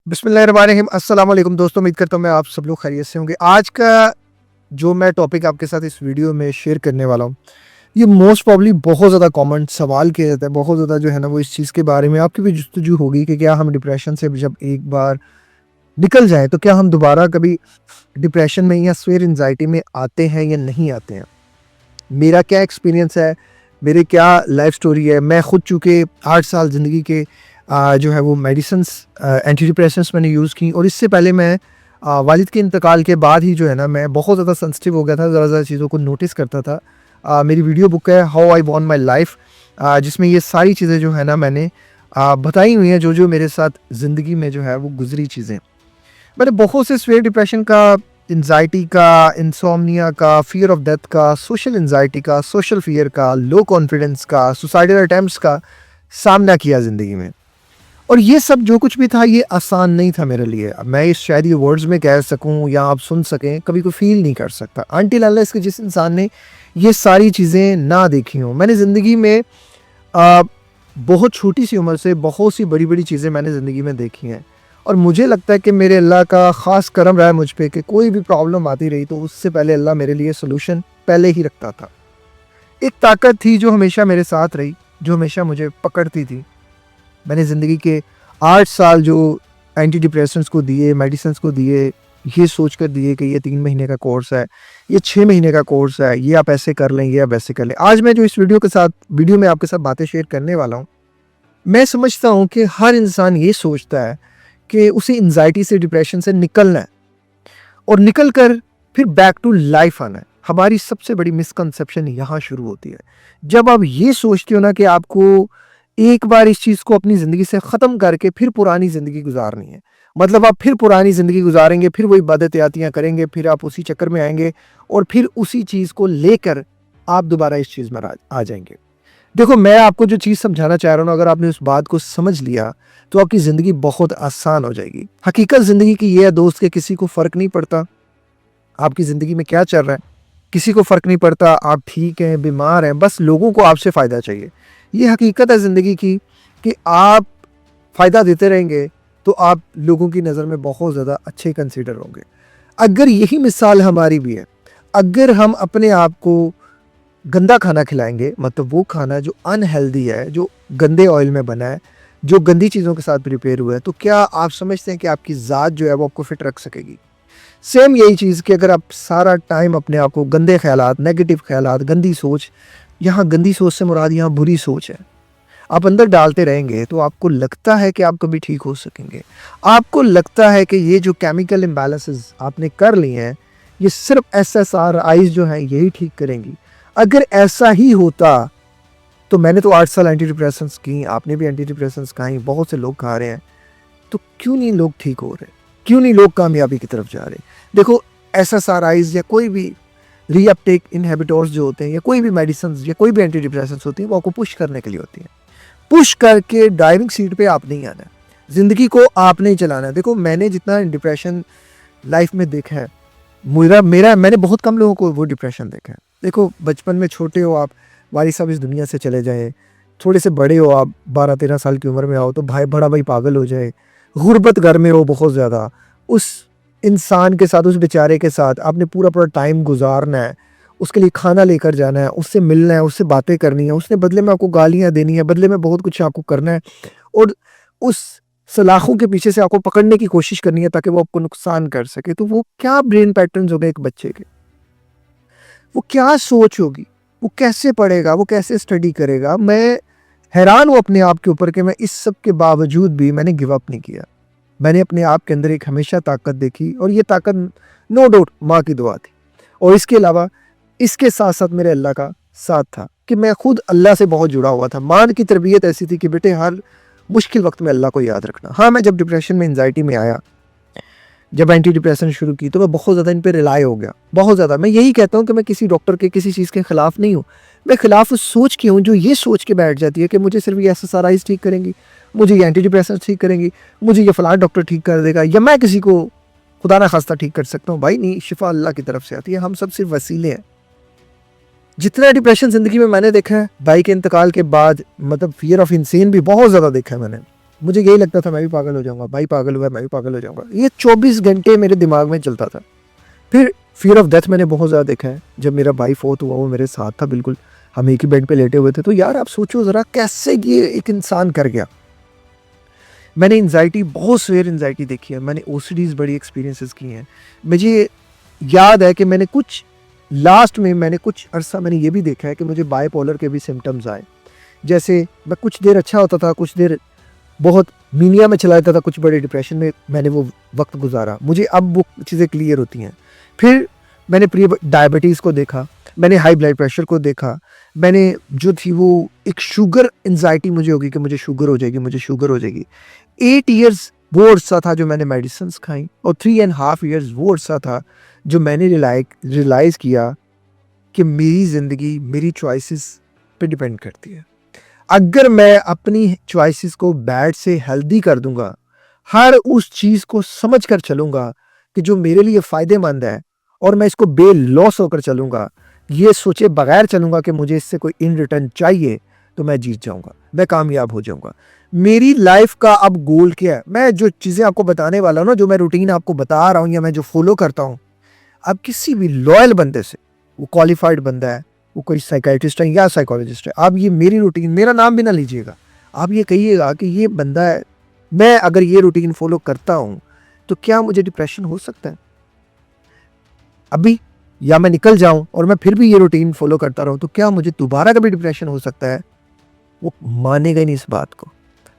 बिस्मिल्लाहिर्रहमानिर्रहीम। अस्सलाम वालेकुम दोस्तों, उम्मीद करता हूँ मैं आप सब लोग खैरियत से होंगे। आज का जो मैं टॉपिक आपके साथ इस वीडियो में शेयर करने वाला हूँ, ये मोस्ट प्रॉब्ली बहुत ज़्यादा कॉमन सवाल किया जाता है। बहुत ज़्यादा जो है ना वो इस चीज़ के बारे में आपकी भी जुस्तजू होगी कि क्या हम डिप्रेशन से जब एक बार निकल जाएँ तो क्या हम दोबारा कभी डिप्रेशन में या फिर एंग्ज़ायटी में आते हैं या नहीं आते हैं। मेरा क्या एक्सपीरियंस है, मेरी क्या लाइफ स्टोरी है। मैं खुद चूँकि 8 साल ज़िंदगी के जो है वो मेडिसिन्स एंटी डिप्रेसेंट्स मैंने यूज़ की, और इससे पहले मैं वालिद के इंतकाल के बाद ही जो है ना मैं बहुत ज़्यादा सेंसिटिव हो गया था, ज़्यादा चीज़ों को नोटिस करता था। मेरी वीडियो बुक है how I won my life, जिसमें ये सारी चीज़ें जो है ना मैंने बताई हुई हैं, जो मेरे साथ ज़िंदगी में जो है वो गुजरी चीज़ें। मैंने बहुत से स्वेयर डिप्रेशन का, एंग्जाइटी का, इंसोम्निया का, फियर ऑफ डेथ का, सोशल एंग्जाइटी का, सोशल फियर का, लो कॉन्फिडेंस का, सुसाइडल अटेम्प्ट्स का सामना किया ज़िंदगी में। और ये सब जो कुछ भी था ये आसान नहीं था मेरे लिए। अब मैं इस शायद ये वर्ड्स में कह सकूं या आप सुन सकें, कभी कोई फील नहीं कर सकता अनटिल अनलेस कि जिस इंसान ने ये सारी चीज़ें ना देखी हों। मैंने ज़िंदगी में आ, बहुत छोटी सी उम्र से बहुत सी बड़ी बड़ी चीज़ें मैंने ज़िंदगी में देखी हैं, और मुझे लगता है कि मेरे अल्लाह का ख़ास करम रहा है मुझ पे कि कोई भी प्रॉब्लम आती रही तो उससे पहले अल्लाह मेरे लिए सोल्यूशन पहले ही रखता था। एक ताकत थी जो हमेशा मेरे साथ रही, जो हमेशा मुझे पकड़ती थी। मैंने ज़िंदगी के 8 साल जो एंटी डिप्रेसेंट्स को दिए, मेडिसिन्स को दिए, ये सोच कर दिए कि ये 3 महीने का कोर्स है, ये 6 महीने का कोर्स है, ये आप ऐसे कर लें, ये आप ऐसे कर लें। आज मैं जो इस वीडियो में आपके साथ बातें शेयर करने वाला हूँ, मैं समझता हूँ कि हर इंसान ये सोचता है कि उसे एंग्जाइटी से, डिप्रेशन से निकलना है और निकल कर फिर बैक टू लाइफ आना है। हमारी सबसे बड़ी मिसकंसेप्शन यहाँ शुरू होती है। जब आप ये सोचते हो ना कि आपको एक बार इस चीज़ को अपनी ज़िंदगी से ख़त्म करके फिर पुरानी ज़िंदगी गुजारनी है, मतलब आप फिर पुरानी ज़िंदगी गुजारेंगे, फिर वही बदअहतियातियाँ करेंगे, फिर आप उसी चक्कर में आएंगे और फिर उसी चीज़ को लेकर आप दोबारा इस चीज़ में आ जाएंगे। देखो, मैं आपको जो चीज़ समझाना चाह रहा हूँ, अगर आपने उस बात को समझ लिया तो आपकी ज़िंदगी बहुत आसान हो जाएगी। हकीकत ज़िंदगी की ये है दोस्त कि किसी को फ़र्क नहीं पड़ता आपकी ज़िंदगी में क्या चल रहा है, किसी को फ़र्क नहीं पड़ता आप ठीक हैं, बीमार हैं, बस लोगों को आपसे फ़ायदा चाहिए। ये हकीकत है ज़िंदगी की कि आप फ़ायदा देते रहेंगे तो आप लोगों की नज़र में बहुत ज़्यादा अच्छे कंसीडर होंगे। अगर यही मिसाल हमारी भी है, अगर हम अपने आप को गंदा खाना खिलाएंगे, मतलब वो खाना जो अनहेल्दी है, जो गंदे ऑयल में बना है, जो गंदी चीज़ों के साथ प्रिपेयर हुआ है, तो क्या आप समझते हैं कि आपकी ज़ात जो है वो आपको फिट रख सकेगी? सेम यही चीज़ कि अगर आप सारा टाइम अपने आप को गंदे ख्यालात, नेगेटिव ख्यालात, गंदी सोच, यहाँ गंदी सोच से मुराद यहाँ बुरी सोच है, आप अंदर डालते रहेंगे तो आपको लगता है कि आप कभी ठीक हो सकेंगे। आपको लगता है कि ये जो केमिकल इम्बैलेंसेस आपने कर लिए हैं, ये सिर्फ एसएसआरआईज़ जो हैं यही ठीक करेंगी। अगर ऐसा ही होता तो मैंने तो 8 साल एंटी डिप्रेसेंट्स की, आपने भी एंटी डिप्रेसेंट्स खाई, बहुत से लोग खा रहे हैं, तो क्यों नहीं लोग ठीक हो रहे? क्यों नहीं लोग कामयाबी की तरफ जा रहे? देखो, एसएसआरआईज़ या कोई भी रीअपटेक इनहिबिटर्स जो होते हैं, या कोई भी मेडिसिन्स या कोई भी एंटी डिप्रेसेंट्स होती हैं, वो आपको पुश करने के लिए होती हैं। पुश करके ड्राइविंग सीट पे आप नहीं आना है, ज़िंदगी को आपने ही चलाना है। देखो, मैंने जितना डिप्रेशन लाइफ में देखा है, मैंने बहुत कम लोगों को वो डिप्रेशन देखा है। देखो, बचपन में छोटे हो आप, वालिद साहब इस दुनिया से चले जाए, थोड़े से बड़े हो आप, 12-13 साल की उम्र में आओ तो बड़ा भाई पागल हो जाए, गुर्बत घर में हो बहुत ज़्यादा, उस इंसान के साथ, उस बेचारे के साथ आपने पूरा टाइम गुजारना है, उसके लिए खाना लेकर जाना है, उससे मिलना है, उससे बातें करनी है, उसने बदले में आपको गालियाँ देनी है, बदले में बहुत कुछ आपको करना है, और उस सलाखों के पीछे से आपको पकड़ने की कोशिश करनी है ताकि वो आपको नुकसान कर सके। तो वो क्या ब्रेन पैटर्न्स हो गए एक बच्चे के, वो क्या सोच होगी, वो कैसे पढ़ेगा, वो कैसे स्टडी करेगा? मैं हैरान हूँ अपने आप के ऊपर कि मैं इस सब के बावजूद भी मैंने गिव अप नहीं किया। मैंने अपने आप के अंदर एक हमेशा ताकत देखी, और ये ताकत नो डाउट माँ की दुआ थी, और इसके अलावा इसके साथ साथ मेरे अल्लाह का साथ था कि मैं खुद अल्लाह से बहुत जुड़ा हुआ था। माँ की तरबियत ऐसी थी कि बेटे हर मुश्किल वक्त में अल्लाह को याद रखना। हाँ, मैं जब डिप्रेशन में, एंजाइटी में आया, जब एंटी डिप्रेशन शुरू की, तो मैं बहुत ज़्यादा इन पे रिलाई हो गया, बहुत ज़्यादा। मैं यही कहता हूँ कि मैं किसी डॉक्टर के, किसी चीज़ के ख़िलाफ़ नहीं हूँ। मैं ख़िलाफ़ उस सोच की हूँ जो ये सोच के बैठ जाती है कि मुझे सिर्फ ये एसएसआरआईज़ ठीक करेंगी, मुझे ये एंटी डिप्रेसेंट्स ठीक करेंगी, मुझे ये फ़लाँ डॉक्टर ठीक कर देगा, या मैं किसी को खुदा ना खास्ता ठीक कर सकता हूँ। भाई नहीं, शिफा अल्लाह की तरफ से आती है, हम सब सिर्फ वसीले हैं। जितना डिप्रेशन ज़िंदगी में मैंने देखा है, भाई के इंतकाल के बाद, मतलब फियर ऑफ इंसेन भी बहुत ज़्यादा देखा है मैंने। मुझे यही लगता था मैं भी पागल हो जाऊंगा, भाई पागल हुआ मैं भी पागल हो जाऊंगा। ये 24 घंटे मेरे दिमाग में चलता था। फिर फियर ऑफ डेथ मैंने बहुत ज़्यादा देखा है। जब मेरा भाई फोर्थ हुआ वो मेरे साथ था बिल्कुल, हम एक ही बेड पे लेटे हुए थे। तो यार आप सोचो ज़रा कैसे ये एक इंसान कर गया। मैंने एंजाइटी, बहुत सीवियर एंजाइटी देखी है, मैंने ओसीडीज बड़ी एक्सपीरियंसेस की हैं। मुझे याद है कि मैंने कुछ लास्ट में मैंने कुछ अरसा मैंने ये भी देखा है कि मुझे बाइपोलर के भी सिम्टम्स आए। जैसे मैं कुछ देर अच्छा होता था, कुछ देर बहुत मीनिया में चला जाता था, कुछ बड़े डिप्रेशन में मैंने वो वक्त गुजारा। मुझे अब वो चीज़ें क्लियर होती हैं। फिर मैंने प्री डायबिटीज़ को देखा, मैंने हाई ब्लड प्रेशर को देखा, मैंने जो थी वो एक शुगर एंजाइटी मुझे होगी कि मुझे शुगर हो जाएगी, मुझे शुगर हो जाएगी। 8 इयर्स वो अरसा था जो मैंने मेडिसिन खाई, और 3.5 इयर्स वो अरसा था जो मैंने रियलाइज़ किया कि मेरी ज़िंदगी मेरी चॉइसेस पे डिपेंड करती है। अगर मैं अपनी चॉइसेस को बैड से हेल्दी कर दूंगा, हर उस चीज़ को समझ कर चलूंगा कि जो मेरे लिए फ़ायदेमंद है, और मैं इसको बेलॉस होकर चलूंगा, ये सोचे बगैर चलूंगा कि मुझे इससे कोई इन रिटर्न चाहिए, तो मैं जीत जाऊंगा, मैं कामयाब हो जाऊंगा। मेरी लाइफ का अब गोल क्या है? मैं जो चीज़ें आपको बताने वाला हूँ ना, जो मैं रूटीन आपको बता रहा हूँ या मैं जो फॉलो करता हूँ, अब किसी भी लॉयल बंदे से, वो क्वालिफाइड बंदा है, वो कोई साइकाइट्रिस्ट है या साइकोलॉजिस्ट है, आप ये मेरी रूटीन, मेरा नाम भी ना लीजिएगा, आप ये कहिएगा कि ये बंदा है, मैं अगर ये रूटीन फॉलो करता हूँ तो क्या मुझे डिप्रेशन हो सकता है अभी, या मैं निकल जाऊं और मैं फिर भी ये रूटीन फॉलो करता रहूं तो क्या मुझे दोबारा कभी डिप्रेशन हो सकता है? वो मानेगा ही नहीं इस बात को।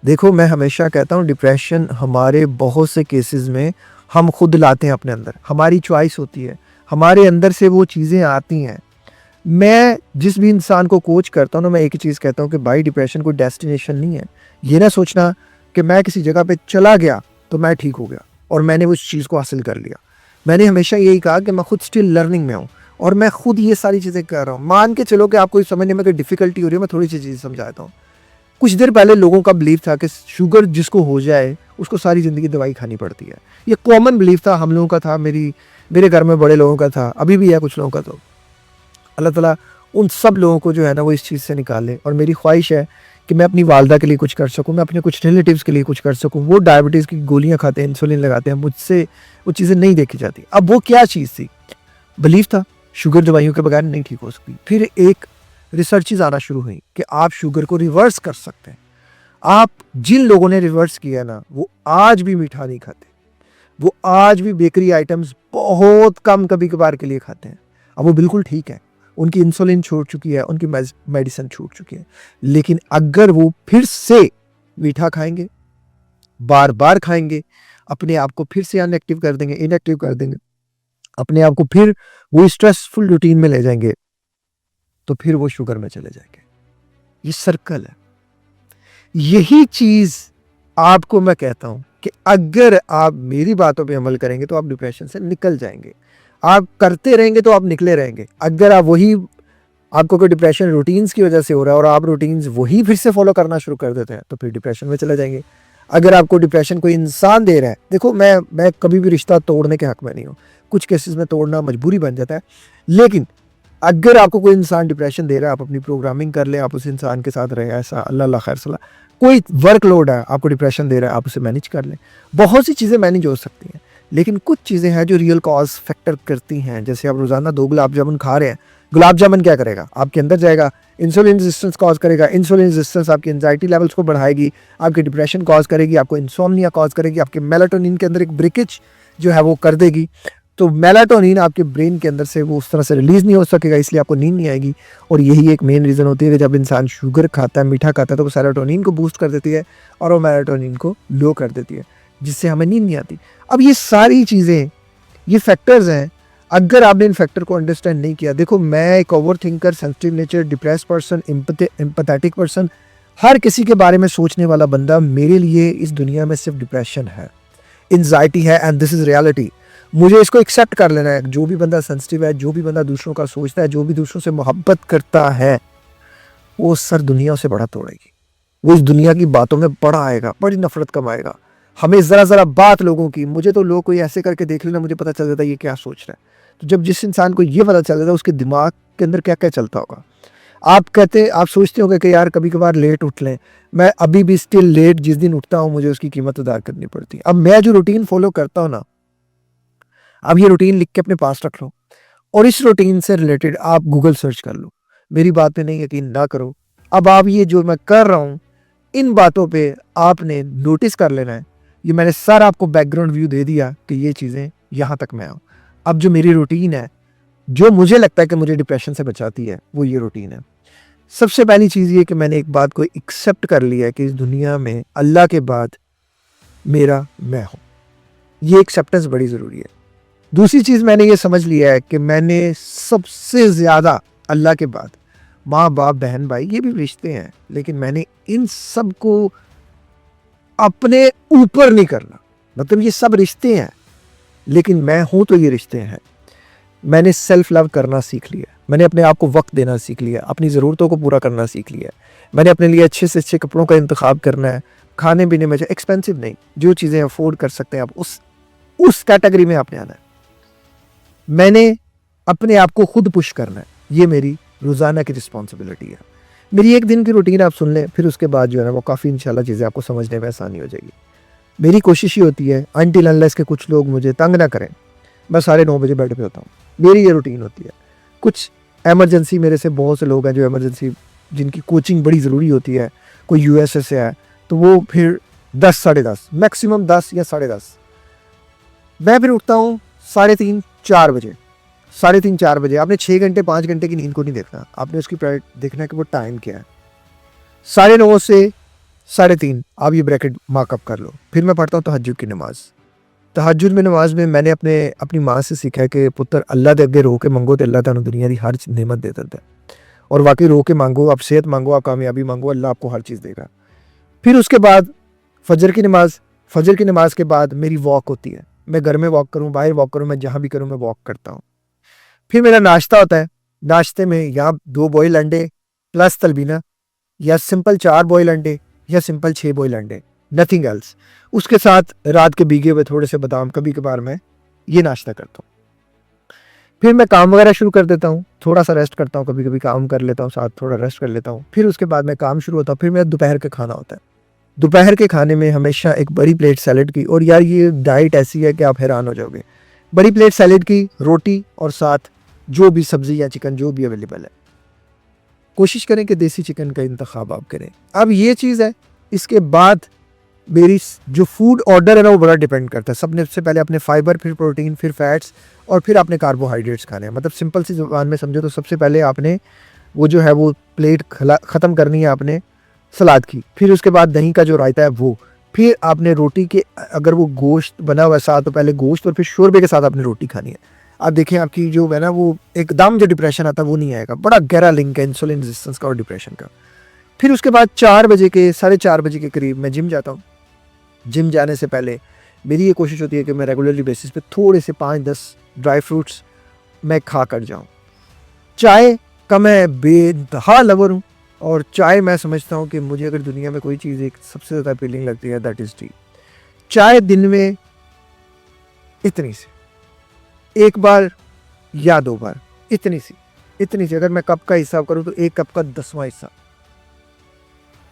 देखो मैं हमेशा कहता हूँ डिप्रेशन हमारे बहुत से केसेस में हम खुद लाते हैं अपने अंदर, हमारी चॉइस होती है, हमारे अंदर से वो चीज़ें आती हैं। मैं जिस भी इंसान को कोच करता हूँ ना, मैं एक ही चीज़ कहता हूँ कि भाई डिप्रेशन कोई डेस्टिनेशन नहीं है। ये ना सोचना कि मैं किसी जगह पे चला गया तो मैं ठीक हो गया और मैंने उस चीज़ को हासिल कर लिया। मैंने हमेशा यही कहा कि मैं खुद स्टिल लर्निंग में हूँ और मैं खुद ये सारी चीज़ें कर रहा हूँ। मान के चलो कि आपको समझने में कोई डिफ़िकल्टी हो रही है, मैं थोड़ी सी चीज़ समझाता हूँ। कुछ देर पहले लोगों का बिलीफ था कि शुगर जिसको हो जाए उसको सारी ज़िंदगी दवाई खानी पड़ती है। ये कॉमन बिलीफ था, हम लोगों का था, मेरे घर में बड़े लोगों का था, अभी भी है कुछ लोगों का। तो अल्लाह ताला उन सब लोगों को जो है ना वो इस चीज़ से निकाले, और मेरी ख्वाहिश है कि मैं अपनी वालदा के लिए कुछ कर सकूँ, मैं अपने कुछ रिलेटिव्स के लिए कुछ कर सकूँ। वो डायबिटीज़ की गोलियाँ खाते हैं, इंसुलिन लगाते हैं, मुझसे वो चीज़ें नहीं देखी जाती। अब वो क्या चीज़ थी? बिलीफ था शुगर दवाइयों के बगैर नहीं ठीक हो सकती। फिर एक रिसर्चेज आना शुरू हुई कि आप शुगर को रिवर्स कर सकते हैं। आप जिन लोगों ने रिवर्स किया ना, वो आज भी मीठा नहीं खाते, वो आज भी बेकरी आइटम्स बहुत कम कभी कभार के लिए खाते हैं। अब वो बिल्कुल ठीक है, उनकी इंसुलिन छूट चुकी है, उनकी मेडिसिन छूट चुकी है। लेकिन अगर वो फिर से मीठा खाएंगे, बार बार खाएंगे, अपने आप को फिर से अनएक्टिव कर देंगे, इनएक्टिव कर देंगे, अपने आप को फिर वो स्ट्रेसफुल रूटीन में ले जाएंगे, तो फिर वो शुगर में चले जाएंगे। ये सर्कल है। यही चीज आपको मैं कहता हूं कि अगर आप मेरी बातों पे अमल करेंगे तो आप डिप्रेशन से निकल जाएंगे। आप करते रहेंगे तो आप निकले रहेंगे। अगर आप वही, आपको कोई डिप्रेशन रूटीन्स की वजह से हो रहा है और आप रूटीन्स वही फिर से फॉलो करना शुरू कर देते हैं, तो फिर डिप्रेशन में चले जाएंगे। अगर आपको डिप्रेशन कोई इंसान दे रहा है, देखो मैं कभी भी रिश्ता तोड़ने के हक में नहीं हूँ, कुछ केसेस में तोड़ना मजबूरी बन जाता है, लेकिन अगर आपको कोई इंसान डिप्रेशन दे रहा है, आप अपनी प्रोग्रामिंग कर लें, आप उस इंसान के साथ रहें, ऐसा अल्लाह खैर सलाह। कोई वर्कलोड है, आपको डिप्रेशन दे रहा है, आप उसे मैनेज कर लें। बहुत सी चीज़ें मैनेज हो सकती हैं, लेकिन कुछ चीज़ें हैं जो रियल कॉज फैक्टर करती हैं। जैसे आप रोज़ाना 2 गुलाब जामुन खा रहे हैं, गुलाब जामुन क्या करेगा? आपके अंदर जाएगा, इंसुलिन रेजिस्टेंस कॉज करेगा, इंसुलिन रेजिस्टेंस आपकी एंजाइटी लेवल्स को बढ़ाएगी, आपकी डिप्रेशन कॉज करेगी, आपको इंसोम्निया कॉज करेगी, आपके मेलाटोनिन के अंदर एक ब्रेकेज जो है वो कर देगी। तो मेलाटोनिन आपके ब्रेन के अंदर से वो उस तरह से रिलीज़ नहीं हो सकेगा, इसलिए आपको नींद नहीं आएगी। और यही एक मेन रीज़न होती है कि जब इंसान शुगर खाता है, मीठा खाता है, तो वो सेरोटोनिन को बूस्ट कर देती है और वो मेलाटोनिन को लो कर देती है, जिससे हमें नींद नहीं आती। अब ये सारी चीज़ें, ये फैक्टर्स हैं। अगर आपने इन फैक्टर को अंडरस्टैंड नहीं किया, देखो मैं एक overthinker, sensitive nature, depress person, empathetic person, हर किसी के बारे में सोचने वाला बंदा, मेरे लिए इस दुनिया में सिर्फ डिप्रेशन है, एंजाइटी है, एंड दिस इज़ रियलिटी। मुझे इसको एक्सेप्ट कर लेना है। जो भी बंदा सेंसिटिव है, जो भी बंदा दूसरों का सोचता है, जो भी दूसरों से मोहब्बत करता है, वो सर दुनिया से बड़ा तोड़ेगी। वो इस दुनिया की बातों में बड़ा आएगा, बड़ी नफरत कमाएगा। हमें ज़रा ज़रा बात लोगों की, मुझे तो लोग कोई ऐसे करके देख लेना, मुझे पता चल जाता है ये क्या सोच रहा है। तो जब जिस इंसान को ये पता चल जाता है उसके दिमाग के अंदर क्या क्या चलता होगा। आप सोचते होंगे कि यार कभी कभार लेट उठ लें, मैं अभी भी स्टिल लेट जिस दिन उठता हूँ मुझे उसकी कीमत अदा करनी पड़ती है। अब मैं जो रूटीन फॉलो करता हूँ ना, अब ये रूटीन लिख के अपने पास रख लो और इस रूटीन से रिलेटेड आप गूगल सर्च कर लो। मेरी बात पे नहीं यकीन ना करो। अब आप ये जो मैं कर रहा हूँ इन बातों पे आपने नोटिस कर लेना है। ये मैंने सारा आपको बैकग्राउंड व्यू दे दिया कि ये चीज़ें यहाँ तक मैं आऊँ। अब जो मेरी रूटीन है, जो मुझे लगता है कि मुझे डिप्रेशन से बचाती है, वो ये रूटीन है। सबसे पहली चीज़ ये कि मैंने एक बात को एक्सेप्ट कर लिया है कि इस दुनिया में अल्लाह के बाद मेरा मैं हूँ। ये एक्सेप्टेंस बड़ी ज़रूरी है। दूसरी चीज़ मैंने ये समझ लिया है कि मैंने सबसे ज़्यादा अल्लाह के बाद माँ बाप बहन भाई ये भी रिश्ते हैं, लेकिन मैंने इन सब को अपने ऊपर नहीं करना। मतलब ये सब रिश्ते हैं लेकिन मैं हूँ तो ये रिश्ते हैं। मैंने सेल्फ लव करना सीख लिया। मैंने अपने आप को वक्त देना सीख लिया। अपनी ज़रूरतों को पूरा करना सीख लिया। मैंने अपने लिए अच्छे से अच्छे कपड़ों का इंतखाब करना है। खाने पीने में जो एक्सपेंसिव नहीं, जो चीज़ें अफोर्ड कर सकते हैं आप उस कैटेगरी में आपने आना है। मैंने अपने आप को खुद पुश करना है। ये मेरी रोज़ाना की रिस्पॉन्सिबिलिटी है। मेरी एक दिन की रूटीन आप सुन लें, फिर उसके बाद जो है ना वो काफ़ी इंशाल्लाह चीज़ें आपको समझने में आसानी हो जाएगी। मेरी कोशिश ही होती है अनटिल अनलेस के कुछ लोग मुझे तंग ना करें, मैं 9:30 बजे बेड पे होता हूँ। मेरी ये रूटीन होती है। कुछ एमरजेंसी मेरे से बहुत से लोग हैं जो एमरजेंसी जिनकी कोचिंग बड़ी ज़रूरी होती है, कोई यूएसए से है तो वो फिर 10 साढ़े 10 मैक्सिमम 10 या साढ़े 10। मैं फिर उठता हूँ 3:30 4 बजे। 3:30 4 बजे आपने 6 घंटे 5 घंटे की नींद को नहीं देखना, आपने उसकी देखना है कि वो टाइम क्या है। 9:30 से 3:30 आप ये ब्रैकेट मार्कअप कर लो। फिर मैं पढ़ता हूँ तहज्जुद की नमाज़। तहज्जुद में नमाज में मैंने अपनी माँ से सीखा है कि पुत्र अल्लाह के अगे रो के मंगो तो अल्लाह तुहानू दुनिया की हर नेमत दे देता है। और वाकई रो के मांगो, आप सेहत मांगो, आप कामयाबी मांगो, अल्लाह आपको हर चीज़ देगा। फिर उसके बाद फजर की नमाज के बाद मेरी वॉक होती है। मैं घर में वॉक करूँ, बाहर वॉक करूँ, मैं जहाँ भी करूँ मैं वॉक करता हूँ। फिर मेरा नाश्ता होता है। नाश्ते में या 2 बॉयल अंडे प्लस तलबीना, या सिंपल 4 बॉयल अंडे, या सिंपल 6 बॉयल अंडे, नथिंग एल्स। उसके साथ रात के भीगे हुए थोड़े से बादाम, कभी कभार मैं ये नाश्ता करता हूँ। फिर मैं काम वगैरह शुरू कर देता हूँ, थोड़ा सा रेस्ट करता हूँ, कभी कभी काम कर लेता हूँ, साथ थोड़ा रेस्ट कर लेता हूँ। फिर उसके बाद मैं काम शुरू होता हूँ। फिर मेरा दोपहर का खाना होता है। दोपहर के खाने में हमेशा एक बड़ी प्लेट सैलेड की, और यार ये डाइट ऐसी है कि आप हैरान हो जाओगे। बड़ी प्लेट सैलेड की, रोटी और साथ जो भी सब्जी या चिकन जो भी अवेलेबल है। कोशिश करें कि देसी चिकन का इंतखाब आप करें। अब ये चीज़ है। इसके बाद मेरी जो फूड ऑर्डर है ना वो बड़ा डिपेंड करता है। सबसे पहले अपने फाइबर, फिर प्रोटीन, फिर फैट्स और फिर आपने कार्बोहाइड्रेट्स खाने हैं। मतलब सिंपल सी ज़ुबान में समझो तो सबसे पहले आपने वो जो है वो प्लेट ख़त्म करनी है आपने सलाद की। फिर उसके बाद दही का जो रायता है वो, फिर आपने रोटी के, अगर वो गोश्त बना हुआ है साथ तो पहले गोश्त और फिर शोरबे के साथ आपने रोटी खानी है। आप देखें आपकी जो है ना वो एकदम जो डिप्रेशन आता है वो नहीं आएगा। बड़ा गहरा लिंक है इंसुलिन रेजिस्टेंस का और डिप्रेशन का। फिर उसके बाद 4 बजे के 4:30 बजे के करीब मैं जिम जाता हूँ। जिम जाने से पहले मेरी ये कोशिश होती है कि मैं रेगुलरली बेसिस पे थोड़े से 5-10 ड्राई फ्रूट्स मैं खा कर जाऊँ। चाय का मैं बेइंतहा लवर हूँ और चाय मैं समझता हूँ कि मुझे अगर दुनिया में कोई चीज़ एक सबसे ज़्यादा अपीलिंग लगती है दैट इज़ टी। चाय दिन में इतनी सी, 1 बार या 2 बार, इतनी सी। अगर मैं कप का हिसाब करूँ तो 1 कप का 10वां हिस्सा।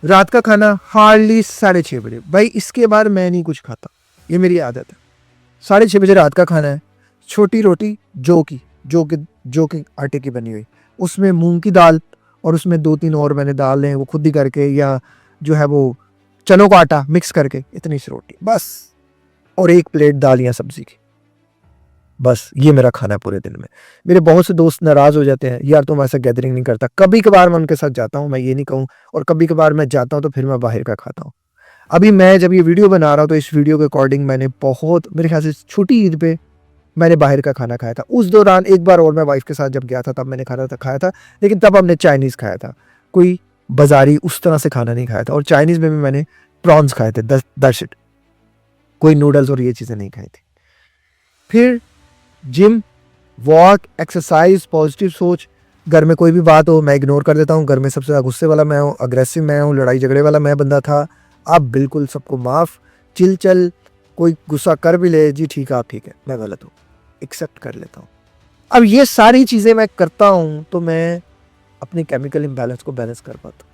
रात का खाना हार्डली 6:30 बजे। भाई इसके बाद मैं नहीं कुछ खाता, ये मेरी आदत है। 6:30 बजे रात का खाना है। छोटी रोटी जो कि आटे की बनी हुई, उसमें मूंग की दाल और उसमें 2-3 और मैंने दाल हैं वो खुद ही करके, या जो है वो चनों का आटा मिक्स करके, इतनी सी रोटी बस, और 1 प्लेट दाल या सब्जी की। बस ये मेरा खाना है पूरे दिन में। मेरे बहुत से दोस्त नाराज़ हो जाते हैं, यार तुम ऐसा गैदरिंग नहीं करता। कभी कभार मैं उनके साथ जाता हूँ, मैं ये नहीं कहूँ, और कभी कभार मैं जाता हूँ तो फिर मैं बाहर का खाता हूँ। अभी मैं जब ये वीडियो बना रहा हूँ तो इस वीडियो के अकॉर्डिंग मैंने मेरे ख्याल से छोटी ईद पे मैंने बाहर का खाना खाया था। उस दौरान एक बार और मैं वाइफ के साथ जब गया था तब मैंने खाया था, लेकिन तब हमने चाइनीज़ खाया था। कोई बाजारी उस तरह से खाना नहीं खाया था। और चाइनीज़ में भी मैंने प्रॉन्स खाए थे, दैट्स इट। कोई नूडल्स और ये चीज़ें नहीं खाई थी। फिर जिम, वॉक, एक्सरसाइज, पॉजिटिव सोच। घर में कोई भी बात हो मैं इग्नोर कर देता हूँ। घर में सबसे ज़्यादा गुस्से वाला मैं हूँ, अग्रेसिव मैं हूँ, लड़ाई झगड़े वाला मैं बंदा था। अब बिल्कुल सबको माफ़, चिल, कोई गुस्सा कर भी ले, जी ठीक है आप ठीक है, मैं गलत हूँ, एक्सेप्ट कर लेता हूँ। अब ये सारी चीज़ें मैं करता हूँ तो मैं अपने केमिकल इम्बैलेंस को बैलेंस कर पाता हूँ।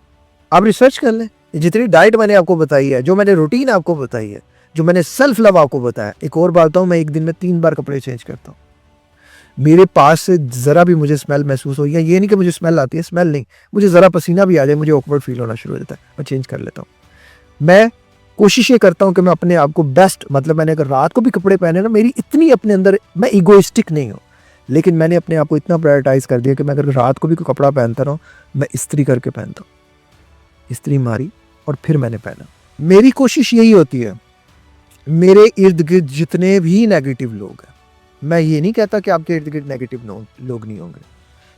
आप रिसर्च कर लें, जितनी डाइट मैंने आपको बताई है, जो मैंने रूटीन आपको बताई है, जो मैंने सेल्फ लव आपको बताया, एक और बात बताऊं, मैं एक दिन में 3 बार कपड़े चेंज करता हूँ। मेरे पास से ज़रा भी मुझे स्मेल महसूस हो, या ये नहीं कि मुझे स्मेल आती है, स्मेल नहीं, मुझे ज़रा पसीना भी आ जाए, मुझे ऑकवर्ड फील होना शुरू हो जाता है, मैं चेंज कर लेता हूँ। मैं कोशिश ये करता हूँ कि मैं अपने आप को बेस्ट, मतलब मैंने अगर रात को भी कपड़े पहने ना, मेरी इतनी अपने अंदर, मैं ईगोइस्टिक नहीं हूँ, लेकिन मैंने अपने आप को इतना प्रायोरिटाइज कर दिया कि मैं अगर रात को भी कोई कपड़ा पहनता रहा हूँ, मैं इस्त्री करके पहनता हूँ। इस्त्री मारी और फिर मैंने पहना। मेरी कोशिश यही होती है, मेरे इर्द गिर्द जितने भी नेगेटिव लोग हैं, मैं ये नहीं कहता कि आपके इर्द गिर्द नेगेटिव लोग नहीं होंगे,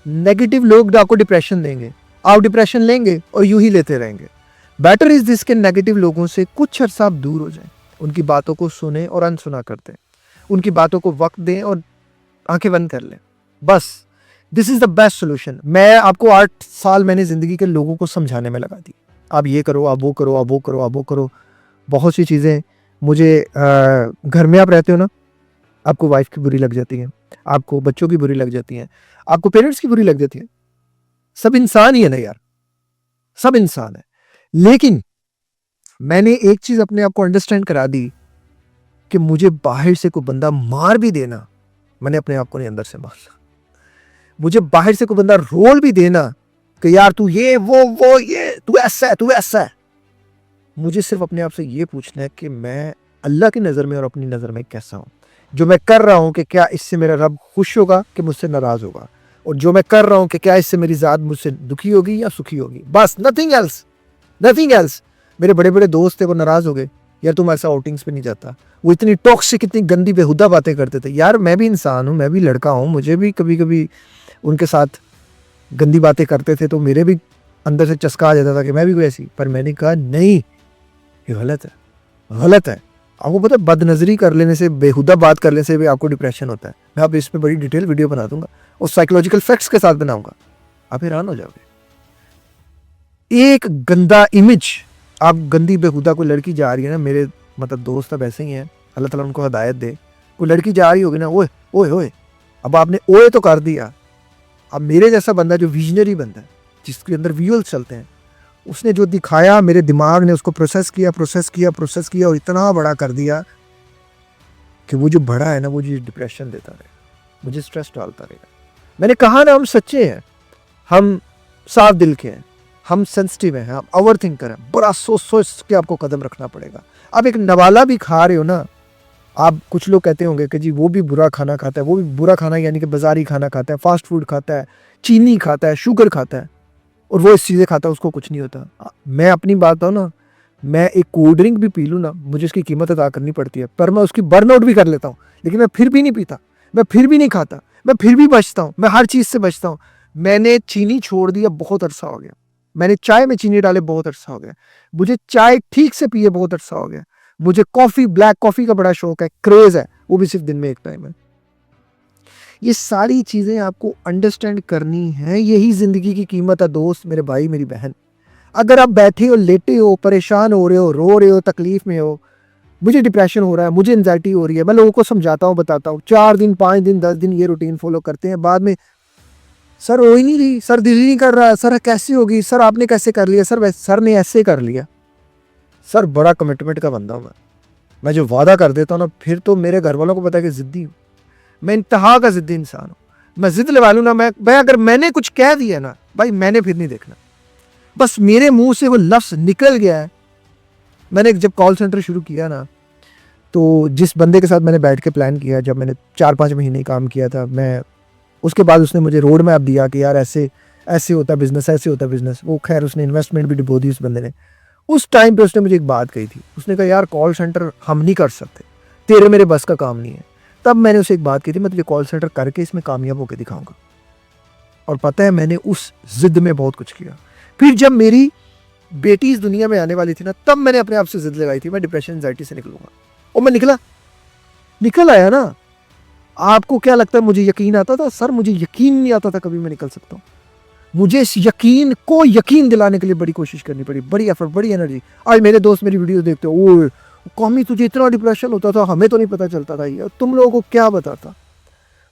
नेगेटिव लोग आपको डिप्रेशन देंगे, आप डिप्रेशन लेंगे और यूं ही लेते रहेंगे। बेटर इज दिस के नेगेटिव लोगों से कुछ अर्सा आप दूर हो जाएं, उनकी बातों को सुने और अनसुना कर दें, उनकी बातों को वक्त दें और आंखें बंद कर लें, बस। This is the best solution. मैं आपको 8 साल मैंने ज़िंदगी के लोगों को समझाने में लगा दी, आप ये करो, आप वो करो, आप वो करो, आप वो करो। बहुत सी चीज़ें मुझे घर में आप रहते हो ना, आपको वाइफ की बुरी लग जाती है, आपको बच्चों की बुरी लग जाती है, आपको पेरेंट्स की बुरी लग जाती है। सब इंसान ही है ना यार, सब इंसान है। लेकिन मैंने एक चीज अपने आप को अंडरस्टैंड करा दी कि मुझे बाहर से कोई बंदा मार भी देना, मैंने अपने आप को नहीं अंदर से मारना। मुझे बाहर से कोई बंदा रोल भी देना कि यार तू ये वो ये, तू ऐसा है, तू ऐसा है, मुझे सिर्फ अपने आप से ये पूछना है कि मैं अल्लाह की नज़र में और अपनी नज़र में कैसा हूँ। जो मैं कर रहा हूँ कि क्या इससे मेरा रब खुश होगा कि मुझसे नाराज़ होगा, और जो मैं कर रहा हूँ कि क्या इससे मेरी ज़ात मुझसे दुखी होगी या सुखी होगी, बस। Nothing else, nothing else. मेरे बड़े बड़े दोस्त थे, वो नाराज़ हो गए, यार तुम ऐसा आउटिंग्स पे नहीं जाता, वो इतनी टॉक्सिक, इतनी गंदी बेहुदा बातें करते थे। यार मैं भी इंसान हूँ, मैं भी लड़का हूँ, मुझे भी कभी कभी उनके साथ गंदी बातें करते थे तो मेरे भी अंदर से चस्का आ जाता था कि मैं भी कोई ऐसी। पर मैंने कहा नहीं, ये गलत है, गलत है। आपको पता है बदनजरी कर लेने से, बेहुदा बात कर लेने से भी आपको डिप्रेशन होता है। मैं आप इस पर बड़ी डिटेल वीडियो बना दूंगा और साइकोलॉजिकल फैक्ट्स के साथ बनाऊंगा, आप हैरान हो जाओगे। एक गंदा इमेज, आप गंदी बेहुदा कोई लड़की जा रही है ना, मेरे मतलब दोस्त अब ऐसे ही हैं, अल्लाह ताला उनको हिदायत दे, कोई लड़की जा रही होगी ना, ओए ओए ओए, अब आपने ओए तो कर दिया। अब मेरे जैसा बंदा जो विजनरी बंदा है, जिसके अंदर विजुअल्स चलते हैं, उसने जो दिखाया, मेरे दिमाग ने उसको प्रोसेस किया और इतना बड़ा कर दिया कि वो जो बड़ा है ना, वो मुझे डिप्रेशन देता रहे, मुझे स्ट्रेस डालता रहेगा। मैंने कहा ना, हम सच्चे हैं, हम साफ दिल के हैं, हम सेंसिटिव हैं, हम ओवर थिंकर हैं। बड़ा सोच सोच के आपको कदम रखना पड़ेगा। आप एक नवाला भी खा रहे हो ना, आप, कुछ लोग कहते होंगे कि जी वो भी बुरा खाना खाता है, वो भी बुरा खाना यानी कि बाजारी खाना खाता है, फास्ट फूड खाता है, चीनी खाता है, शुगर खाता है, और वो इस चीज़ें खाता है, उसको कुछ नहीं होता। मैं अपनी बात बताऊँ ना, मैं एक कोल्ड ड्रिंक भी पी लूँ ना, मुझे उसकी कीमत अदा करनी पड़ती है, पर मैं उसकी बर्न आउट भी कर लेता हूँ, लेकिन मैं फिर भी नहीं पीता, मैं फिर भी नहीं खाता, मैं फिर भी बचता हूँ, मैं हर चीज़ से बचता हूँ। मैंने चीनी छोड़ दिया, बहुत अरसा हो गया। मैंने चाय में चीनी डाले, बहुत अरसा हो गया। मुझे चाय ठीक से पिए, बहुत अरसा हो गया। मुझे कॉफ़ी, ब्लैक कॉफ़ी का बड़ा शौक है, क्रेज़ है, वो भी सिर्फ दिन में एक टाइम है। ये सारी चीज़ें आपको अंडरस्टैंड करनी है, यही ज़िंदगी की कीमत है दोस्त, मेरे भाई, मेरी बहन। अगर आप बैठे हो, लेटे हो, परेशान हो रहे हो, रो रहे हो, तकलीफ में हो, मुझे डिप्रेशन हो रहा है, मुझे एंजाइटी हो रही है, मैं लोगों को समझाता हूँ, बताता हूँ, 4 दिन, 5 दिन, 10 दिन ये रूटीन फॉलो करते हैं, बाद में सर हो ही नहीं रही, सर दिल ही नहीं कर रहा, सर कैसे होगी, सर आपने कैसे कर लिया, सर ने ऐसे कर लिया। सर बड़ा कमिटमेंट का बंदा हूँ मैं जो वादा कर देता हूँ ना, फिर तो मेरे घर वालों को पता है कि ज़िद्दी हूँ, मैं इंतहा का ज़िद्दी इंसान हूँ। मैं ज़िद लगा लूँ ना, मैं अगर मैंने कुछ कह दिया ना भाई, मैंने फिर नहीं देखना, बस मेरे मुंह से वो लफ्ज़ निकल गया है। मैंने जब कॉल सेंटर शुरू किया ना, तो जिस बंदे के साथ मैंने बैठ के प्लान किया, जब मैंने 4-5 महीने काम किया था, मैं उसके बाद उसने मुझे रोड मैप दिया कि यार ऐसे ऐसे होता है बिज़नेस, ऐसे होता है बिज़नेस। वो खैर उसने इन्वेस्टमेंट भी डुबो दी उस बंदे ने। उस टाइम पे उसने मुझे एक बात कही थी, उसने कहा यार कॉल सेंटर हम नहीं कर सकते, तेरे मेरे बस का काम नहीं है। तब मैंने उसे एक बात कही थी, मैं तुझे कॉल सेंटर करके इसमें कामयाब होकर दिखाऊंगा। और पता है मैंने उस जिद में बहुत कुछ किया। फिर जब मेरी बेटी इस दुनिया में आने वाली थी ना, तब मैंने अपने आप से जिद लगाई थी, मैं डिप्रेशन एंजाइटी से निकलूंगा, और मैं निकल आया ना। आपको क्या लगता है मुझे यकीन आता था? सर मुझे यकीन नहीं आता था कभी मैं निकल सकता हूँ। मुझे इस यकीन को यकीन दिलाने के लिए बड़ी कोशिश करनी पड़ी, बड़ी एफर्ट, बड़ी एनर्जी। आज मेरे दोस्त मेरी वीडियो देखते हो, ओए कौमी तुझे इतना डिप्रेशन होता था, हमें तो नहीं पता चलता था। ये तुम लोगों को क्या बताता?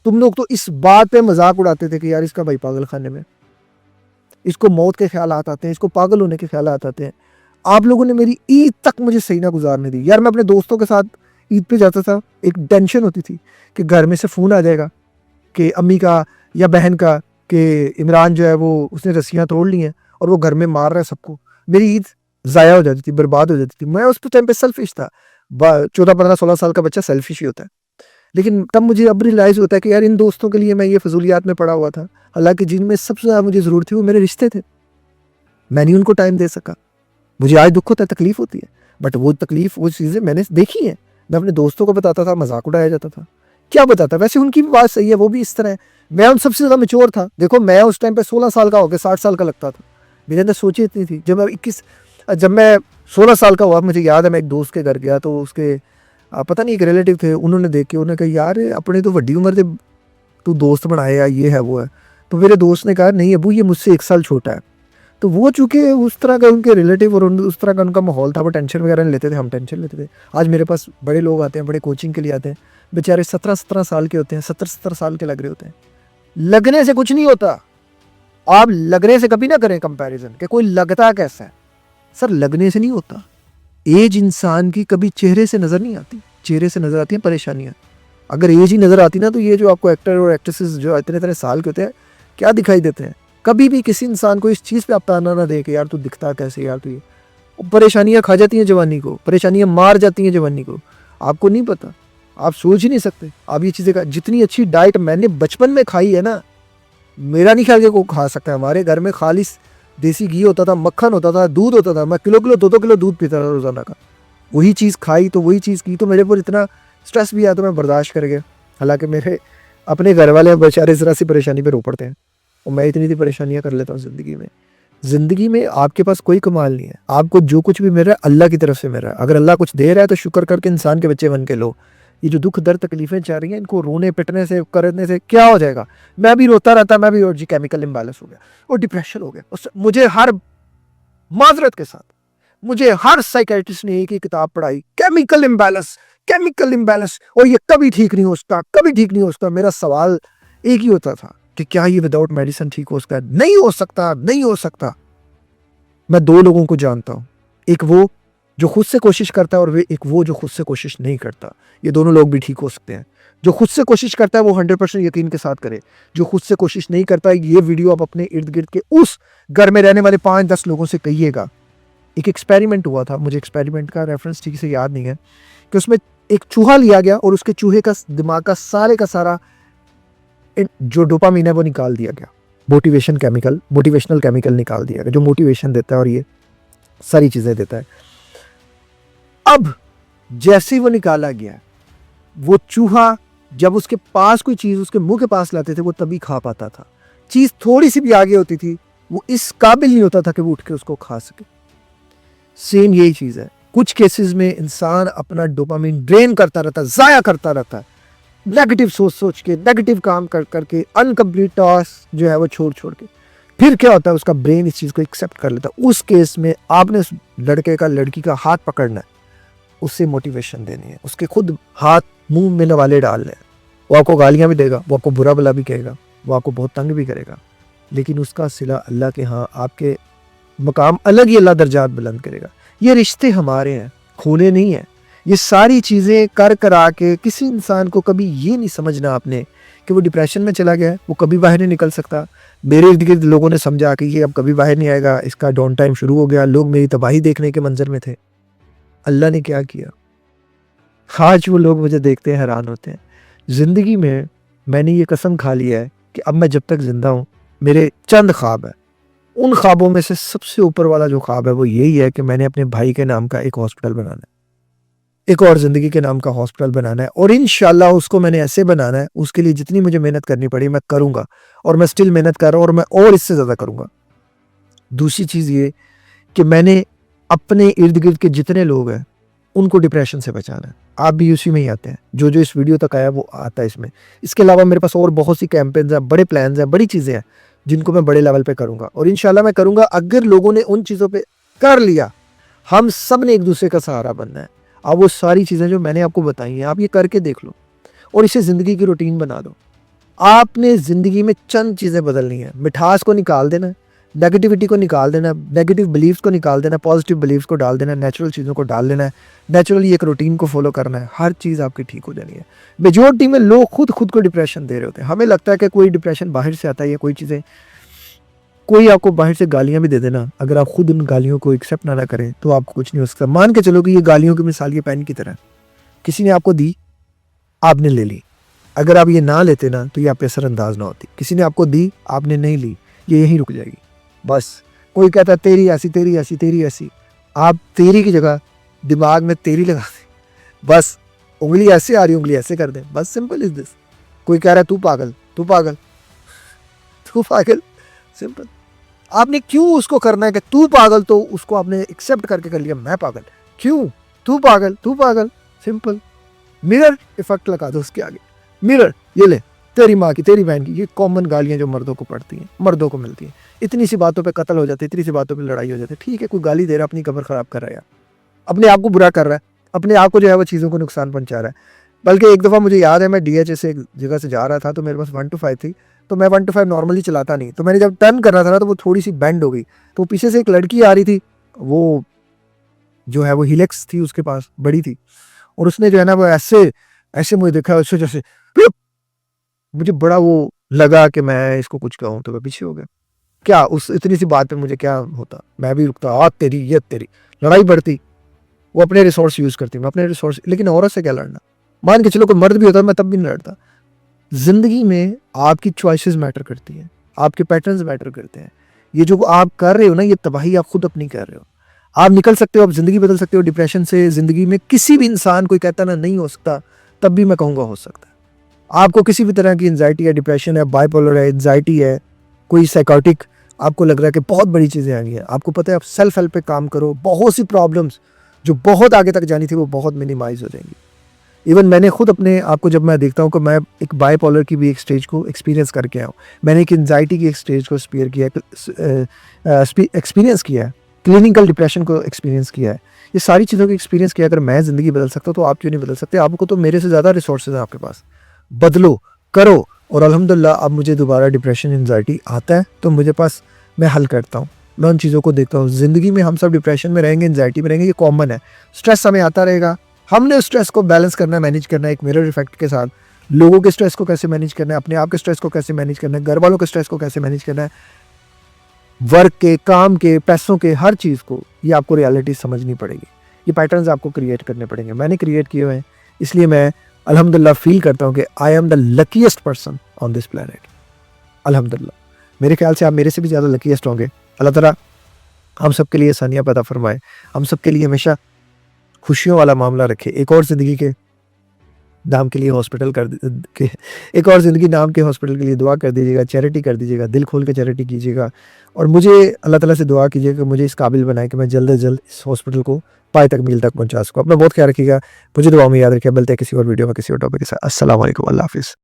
तुम लोग तो इस बात पे मजाक उड़ाते थे कि यार इसका भाई पागल खाने में, इसको मौत के ख्याल आते हैं, इसको पागल होने के ख्याल आते हैं। आप लोगों ने मेरी ईद तक मुझे सही ना गुजारने दी यार। मैं अपने दोस्तों के साथ ईद पे जाता था, एक टेंशन होती थी कि घर में से फ़ोन आ जाएगा कि अम्मी का या बहन का कि इमरान जो है वो उसने रस्सियाँ तोड़ ली हैं और वो घर में मार रहा है सबको। मेरी ईद ज़ाया हो जाती थी, बर्बाद हो जाती थी। मैं उस टाइम पे सेल्फिश था। 14, 15, 16 साल का बच्चा सेल्फिश ही होता है। लेकिन तब मुझे अब रियलाइज़ होता है कि यार इन दोस्तों के लिए मैं ये फजूलियात में पड़ा हुआ था, हालांकि जिनमें सबसे ज़्यादा मुझे ज़रूरत थी वो मेरे रिश्ते थे। मैं नहीं उनको टाइम दे सका। मुझे आज दुख होता है, तकलीफ होती है, बट वो तकलीफ, वो चीज़ें मैंने देखी हैं। मैं अपने दोस्तों को बताता था, मजाक उड़ाया जाता था, क्या बताता। वैसे उनकी भी बात सही है, वो भी इस तरह है। मैं उन सबसे ज़्यादा मैच्योर था। देखो मैं उस टाइम पे 16 साल का होकर 60 साल का लगता था। मेरे अंदर सोच ही इतनी थी। जब मैं 16 साल का हुआ, मुझे याद है मैं एक दोस्त के घर गया तो उसके पता नहीं एक रिलेटिव थे, उन्होंने देख के उन्होंने कहा यार अपने तो वड्डी उम्र से तू दोस्त बनाया, ये है वो है। तो मेरे दोस्त ने कहा नहीं अबू ये मुझसे 1 साल छोटा है। तो वो चूंकि उस तरह का उनके रिलेटिव और उस तरह का उनका माहौल था, वो टेंशन वगैरह नहीं लेते थे, हम टेंशन लेते थे। आज मेरे पास बड़े लोग आते हैं, बड़े कोचिंग के लिए आते हैं, बेचारे 17-17 साल के होते हैं, 70-70 साल के लग रहे होते हैं। लगने से कुछ नहीं होता। आप लगने से कभी ना करें कंपैरिजन कि कोई लगता कैसा है। सर लगने से नहीं होता। एज इंसान की कभी चेहरे से नज़र नहीं आती, चेहरे से नज़र आती हैं परेशानियाँ। अगर एज ही नज़र आती ना तो ये जो आपको एक्टर और एक्ट्रेसेस जो इतने इतने साल के होते हैं क्या दिखाई देते हैं। कभी भी किसी इंसान को इस चीज़ पे आप ताना ना दे कि यार तू दिखता कैसे, यार तू ये। परेशानियाँ खा जाती हैं जवानी को, परेशानियाँ मार जाती हैं जवानी को। आपको नहीं पता, आप सोच ही नहीं सकते। आप ये चीज़ें का जितनी अच्छी डाइट मैंने बचपन में खाई है ना, मेरा नहीं ख्याल कि कोई खा सकता है। हमारे घर में खालिस देसी घी होता था, मक्खन होता था, दूध होता था। मैं किलो किलो 2-2 किलो दूध पीता था रोज़ाना का। वही चीज़ खाई तो वही चीज़ की तो मेरे पर इतना स्ट्रेस भी आया तो मैं बर्दाश्त कर गया। हालांकि मेरे अपने घर वाले बेचारे ज़रा सी परेशानी पे रो पड़ते हैं और मैं इतनी सी परेशानियाँ कर लेता हूँ ज़िंदगी में। ज़िंदगी में आपके पास कोई कमाल नहीं है। आपको जो कुछ भी मिल रहा है अल्लाह की तरफ से मिल रहा है। अगर अल्लाह कुछ दे रहा है तो शुक्र करके इंसान के बच्चे बन के लो। ये जो दुख दर्द तकलीफें चल रही हैं इनको रोने पिटने से करने से क्या हो जाएगा। मैं भी रोता रहता, मैं भी और जी केमिकल इम्बैलेंस हो गया और डिप्रेशन हो गया। मुझे हर माजरत के साथ मुझे हर साइकेट्रिस्ट ने एक ही किताब पढ़ाई, केमिकल इम्बैलेंस, केमिकल इम्बैलेंस, और ये कभी ठीक नहीं हो सकता, कभी ठीक नहीं हो सकता। मेरा सवाल एक ही होता था कि क्या ये विदाउट मेडिसिन ठीक हो सकता है? नहीं हो सकता, नहीं हो सकता। मैं 2 लोगों को जानता हूँ, एक वो जो खुद से कोशिश करता है और एक वो जो खुद से कोशिश नहीं करता। ये दोनों लोग भी ठीक हो सकते हैं। जो खुद से कोशिश करता है वो 100% यकीन के साथ करे। जो खुद से कोशिश नहीं करता, ये वीडियो आप अपने इर्द गिर्द के उस घर में रहने वाले 5-10 लोगों से कहिएगा। एक एक्सपेरिमेंट हुआ था, मुझे एक्सपेरिमेंट का रेफरेंस ठीक से याद नहीं है, कि उसमें एक चूहा लिया गया और उसके चूहे का दिमाग का सारा जो डोपामीन है वो निकाल दिया गया। मोटिवेशनल केमिकल निकाल दिया गया जो मोटिवेशन देता है और ये सारी चीज़ें देता है। अब जैसे ही वो निकाला गया, वो चूहा जब उसके पास कोई चीज़ उसके मुंह के पास लाते थे वो तभी खा पाता था। चीज़ थोड़ी सी भी आगे होती थी वो इस काबिल नहीं होता था कि वो उठ के उसको खा सके। सेम यही चीज़ है। कुछ केसेस में इंसान अपना डोपामिन ड्रेन करता रहता है, ज़ाया करता रहता है, नेगेटिव सोच के, नेगेटिव काम कर करके, अनकम्प्लीट टास्क जो है वो छोड़ के। फिर क्या होता है, उसका ब्रेन इस चीज़ को एक्सेप्ट कर लेता है। उस केस में आपने उस लड़के का लड़की का हाथ पकड़ना है, उससे मोटिवेशन देनी है, उसके खुद हाथ मुंह में नवाले डालने हैं। वो आपको गालियाँ भी देगा, वो आपको बुरा भला भी कहेगा, वो आपको बहुत तंग भी करेगा, लेकिन उसका सिला अल्लाह के यहाँ आपके मकाम अलग ही अल्लाह दर्जात बुलंद करेगा। ये रिश्ते हमारे हैं, खूने नहीं है। ये सारी चीज़ें कर करा के किसी इंसान को कभी ये नहीं समझना आपने कि वो डिप्रेशन में चला गया है, वो कभी बाहर नहीं निकल सकता। मेरे इर्द गिर्द लोगों ने समझा कि ये अब कभी बाहर नहीं आएगा, इसका डाउन टाइम शुरू हो गया। लोग मेरी तबाही देखने के मंजर में थे। अल्लाह ने क्या किया, आज वो लोग मुझे देखते हैं हैरान होते हैं। ज़िंदगी में मैंने ये कसम खा लिया है कि अब मैं जब तक ज़िंदा हूँ मेरे चंद ख्वाब है। उन ख्वाबों में से सबसे ऊपर वाला जो ख्वाब है वो यही है कि मैंने अपने भाई के नाम का एक हॉस्पिटल बनाना है, एक और ज़िंदगी के नाम का हॉस्पिटल बनाना है, और इंशाल्लाह उसको मैंने ऐसे बनाना है, उसके लिए जितनी मुझे मेहनत करनी पड़ी मैं करूँगा, और मैं स्टिल मेहनत कर रहा हूँ, और मैं और इससे ज़्यादा करूँगा। दूसरी चीज़ ये कि मैंने अपने इर्द गिर्द के जितने लोग हैं उनको डिप्रेशन से बचाना है। आप भी उसी में ही आते हैं, जो जो इस वीडियो तक आया वो आता है इसमें। इसके अलावा मेरे पास और बहुत सी कैंपेन्स हैं, बड़े प्लान्स हैं, बड़ी चीज़ें हैं जिनको मैं बड़े लेवल पे करूँगा, और इंशाल्लाह मैं करूँगा। अगर लोगों ने उन चीज़ों पे कर लिया, हम सब ने एक दूसरे का सहारा बनना है। अब वो सारी चीज़ें जो मैंने आपको बताई हैं आप ये करके देख लो और इसे ज़िंदगी की रूटीन बना दो। आपने ज़िंदगी में चंद चीज़ें बदलनी है, मिठास को निकाल देना है, नेगेटिविटी को निकाल देना है, नेगेटिव बिलीव्स को निकाल देना है, पॉजिटिव बिलीव्स को डाल देना है, नेचुरल चीज़ों को डाल देना है, नेचुरली एक रूटीन को फॉलो करना है, हर चीज़ आपकी ठीक हो जानी है। मेजॉरिटी में लोग खुद को डिप्रेशन दे रहे होते हैं। हमें लगता है कि कोई डिप्रेशन बाहर से आता है या कोई चीज़ें, कोई आपको बाहर से गालियाँ भी दे देना, अगर आप खुद उन गालियों को एक्सेप्ट ना करें तो आपको कुछ नहीं हो सकता। मान के चलो कि ये गालियों की मिसाल ये पेन की तरह, किसी ने आपको दी, आपने ले ली। अगर आप ये ना लेते ना तो ये आप पे असरअंदाज ना होती। किसी ने आपको दी, आपने नहीं ली, ये यहीं रुक जाएगी बस। कोई कहता है तेरी ऐसी, तेरी ऐसी, तेरी ऐसी, आप तेरी की जगह दिमाग में तेरी लगा दें, बस उंगली ऐसे आ रही, उंगली ऐसे कर दें, बस सिंपल इज दिस। कोई कह रहा है तू पागल, तू पागल, तू पागल, सिंपल। आपने क्यों उसको करना है कि तू पागल, तो उसको आपने एक्सेप्ट करके कर लिया मैं पागल, क्यों, तू पागल, तू पागल, सिंपल। मिरर इफेक्ट लगा दो उसके आगे, मिरर, ये ले तेरी माँ की, तेरी बहन की। ये कॉमन गालियाँ जो मर्दों को पड़ती हैं, मर्दों को मिलती हैं। इतनी सी बातों पे कत्ल हो जाते हैं, इतनी सी बातों पे लड़ाई हो जाती है। ठीक है, कोई गाली दे रहा है, अपनी कब्र खराब कर रहा है यार, अपने आप को बुरा कर रहा है, अपने आप को जो है वो चीज़ों को नुकसान पहुंचा रहा है। बल्कि एक दफ़ा मुझे याद है, मैं DH से एक जगह से जा रहा था, तो मेरे पास 1 to 5 थी, तो मैं 1 to 5 नॉर्मली चलाता नहीं। तो मैंने जब टर्न कर रहा था ना, तो वो थोड़ी सी बेंड हो गई, तो पीछे से एक लड़की आ रही थी, वो जो है वो हिलेक्स थी उसके पास, बड़ी थी, और उसने जो है ना वो ऐसे ऐसे मुझे देखा, उससे जैसे मुझे बड़ा वो लगा कि मैं इसको कुछ कहूँ, तो मैं पीछे हो गया। क्या उस इतनी सी बात पे मुझे क्या होता, मैं भी रुकता, आ तेरी ये तेरी, लड़ाई बढ़ती। वो अपने रिसोर्स यूज़ करती, मैं अपने रिसोर्स, लेकिन औरत से क्या लड़ना। मान के चलो कोई मर्द भी होता मैं तब भी नहीं लड़ता। ज़िंदगी में आपकी चॉइसेस मैटर करती हैं, आपके पैटर्न्स मैटर करते हैं। ये जो आप कर रहे हो ना, ये तबाही आप खुद अपनी कर रहे हो। आप निकल सकते हो, आप ज़िंदगी बदल सकते हो डिप्रेशन से। ज़िंदगी में किसी भी इंसान, कोई कहता ना नहीं हो सकता, तब भी मैं कहूँगा हो सकता है। आपको किसी भी तरह की एंजाइटी है, डिप्रेशन है, बाइपोलर है, एंजाइटी है, कोई साइकोटिक, आपको लग रहा है कि बहुत बड़ी चीज़ें आ गई हैं, आपको पता है आप सेल्फ हेल्प पे काम करो, बहुत सी प्रॉब्लम्स जो बहुत आगे तक जानी थी वो बहुत मिनिमाइज हो जाएंगी। इवन मैंने खुद अपने आप को, जब मैं देखता हूँ कि मैं एक बाइपोलर की भी एक स्टेज को एक्सपीरियंस करके आया हूँ, मैंने एक एंजाइटी की एक स्टेज को एक्सपीरियंस किया है, क्लिनिकल डिप्रेशन को एक्सपीरियंस किया है, ये सारी चीज़ों को एक्सपीरियंस किया। अगर मैं ज़िंदगी बदल सकता हूँ तो आप क्यों नहीं बदल सकते? आपको तो मेरे से ज़्यादा रिसोर्सेज हैं आपके पास, बदलो, करो। और अल्हम्दुलिल्लाह अब मुझे दोबारा डिप्रेशन, एंजाइटी आता है तो मुझे पास, मैं हल करता हूँ, मैं उन चीज़ों को देखता हूँ। ज़िंदगी में हम सब डिप्रेशन में रहेंगे, एंजाइटी में रहेंगे, ये कॉमन है। स्ट्रेस हमें आता रहेगा, हमने उस स्ट्रेस को बैलेंस करना है, मैनेज करना है एक मिरर इफेक्ट के साथ। लोगों के स्ट्रेस को कैसे मैनेज करना है, अपने आप के स्ट्रेस को कैसे मैनेज करना है, घर वालों के स्ट्रेस को कैसे मैनेज करना है, वर्क के, काम के, पैसों के, हर चीज़ को, ये आपको रियलिटी समझनी पड़ेगी। ये पैटर्न्स आपको क्रिएट करने पड़ेंगे। मैंने क्रिएट किए हुए हैं, इसलिए मैं अल्हम्दुलिल्लाह फील करता हूँ कि I am the luckiest person on this planet. अल्हम्दुलिल्लाह, मेरे ख्याल से आप मेरे से भी ज़्यादा लकीएस्ट होंगे। अल्लाह ताला हम सब के लिए आसानियाँ पैदा फरमाए, हम सब के लिए हमेशा खुशियों वाला मामला रखे। एक और ज़िंदगी के नाम के लिए हॉस्पिटल के एक और ज़िंदगी नाम के हॉस्पिटल के लिए दुआ कर दीजिएगा, चैरिटी कर दीजिएगा, दिल खोल के चैरिटी कीजिएगा। और मुझे अल्लाह ताला से दुआ कीजिएगा कि मुझे इस काबिल बनाए कि मैं जल्द से जल्द इस हॉस्पिटल को पाए तक मील तक पहुँचा सकूँ। अपना बहुत ख्याल रखिएगा, मुझे दुआ में याद रखिएगा। मिलते हैं किसी और वीडियो में किसी और टॉपिक के साथ। अस्सलाम वालेकुम, अल्लाह हाफ़िज़।